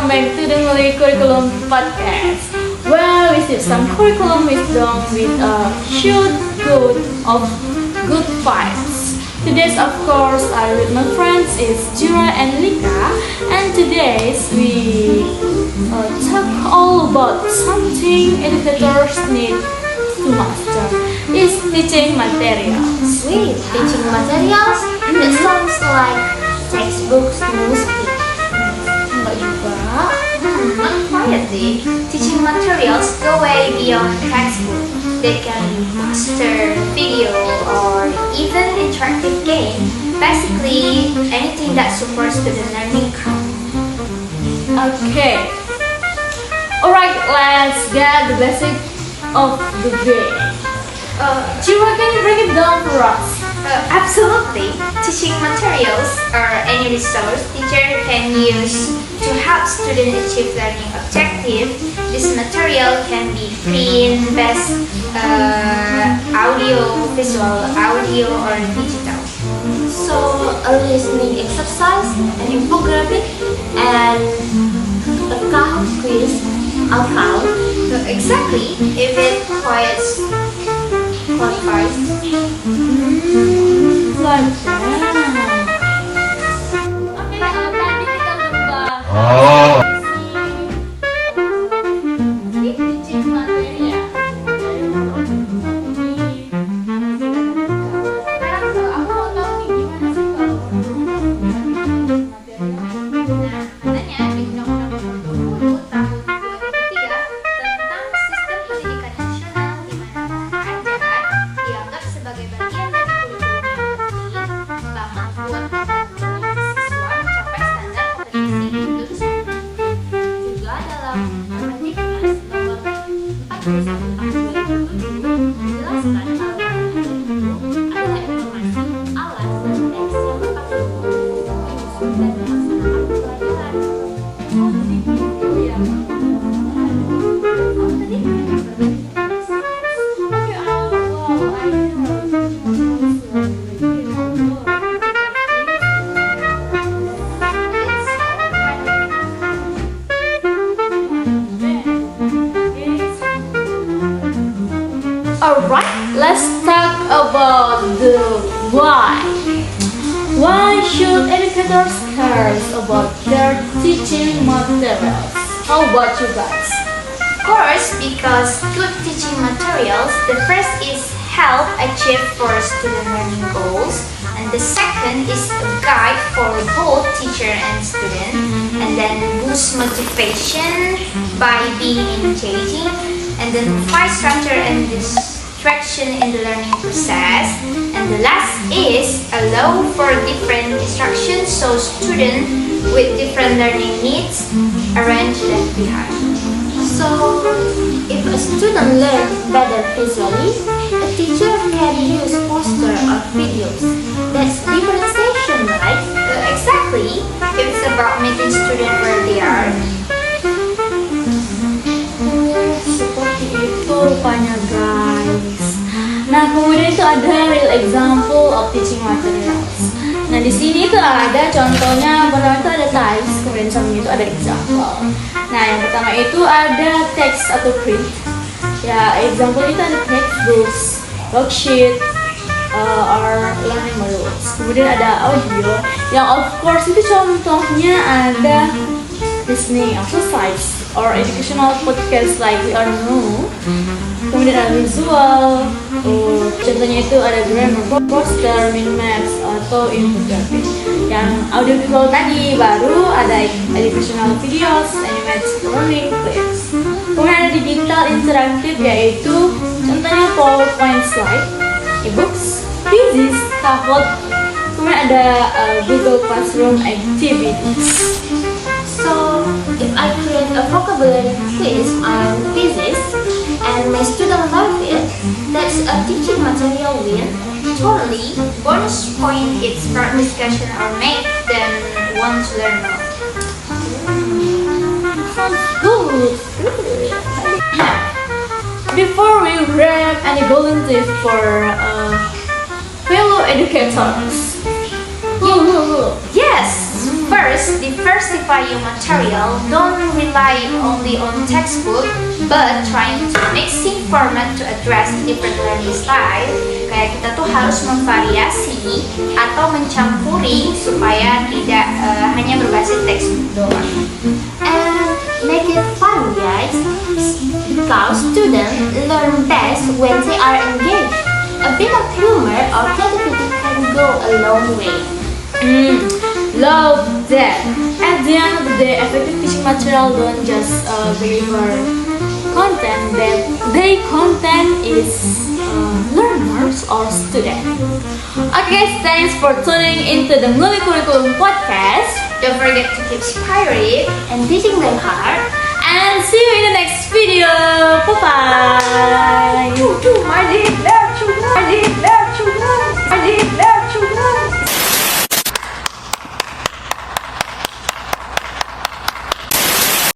welcome back to the Malay Curriculum Podcast, where we see some curriculum wisdom with a shoot good of good vibes. Today's, of course, I with my friends is Jura and Lika, and today's we talk all about something educators need to master is teaching materials. Wait, teaching materials? That sounds like textbooks mostly. Enggak juga. Not quite sih. Teaching materials go way beyond textbook. They can master video or even interactive game. Basically, anything that supports student learning curve. Okay. Alright, let's get the basic of the day. Jira, can you break it down for us? Absolutely. Teaching materials are any resource teacher can use to help students achieve learning objective. This material can be print, based, audio, visual, audio, or digital. So a listening exercise, an infographic, and a Kahoot quiz are found. Exactly. If it qualifies. Like that. Oke, tadi kita membahas teaching material. Sekarang aku mau tahu nih gimana sih kalau teaching material. Katanya di Undang-Undang Nomor 20 Tahun 2003 tentang Sistem Pendidikan Nasional di mana ajaran dianggap sebagai bagian dari kurikulum yang penting bahkan buat siswa mencapai standar kompetensi hidup. Juga dalam Permendiknas nomor 41 tahun 2007 dijelaskan kalau itu adalah informasi, alat, dan teks yang dipakai untuk menyusun dan melaksanakan pelajaran. Oh, jadi gitu ya. Kamu tadi Oke, wow, I Alright, let's talk about the why. Why should educators care about their teaching materials? How about you guys? Of course, because good teaching materials, the first is help achieve for student learning goals, and the second is a guide for both teacher and student, and then boost motivation by being engaging, and then provide structure and distraction in the learning process, and the last is allow for different instructions so students with different learning needs arrange them behind. So, if a student learns better visually, a teacher can use poster or videos. That's differentiation, right? Exactly. It's about meeting students where they are. Seperti itu rupanya guys. Nah, kemudian itu ada real example of teaching materials. Nah, di sini tuh ada contohnya, pertama itu ada types, kemudian samping itu ada example. Nah, yang pertama itu ada text atau print. Ya, example itu ada textbooks, worksheet, or learning modules. Kemudian ada audio, yang of course itu contohnya ada listening exercise or educational podcast like we all know. Kemudian ada visual, contohnya itu ada grammar, poster, mind maps, atau infographic. Yang audiovisual tadi baru ada educational videos, animated learning clips. Kemudian ada digital interaktif yaitu contohnya PowerPoint slide, e-books, quizzes, Kahoot. Kemudian ada Google Classroom activities. So, if I create a vocabulary quiz on physics and my student love it, that's a teaching material win. Totally. Bonus point is part discussion or make them want to learn more. Sounds good. Before we wrap any golden tip for fellow educators. Yes. First, diversify your material. Don't rely only on textbook, but trying to mixing format to address different learning style. Kayak kita tuh harus memvariasi atau mencampuri supaya tidak hanya berbasis textbook doang. And make it fun, guys, because students learn best when they are engaged. A bit of humor or creativity can go a long way. Love that. At the end of the day, effective teaching material don't just deliver content, that they content is learners or students. Okay guys, thanks for tuning into the Multi Curriculum podcast. Don't forget to keep inspiring And teaching them hard. And see you in the next video.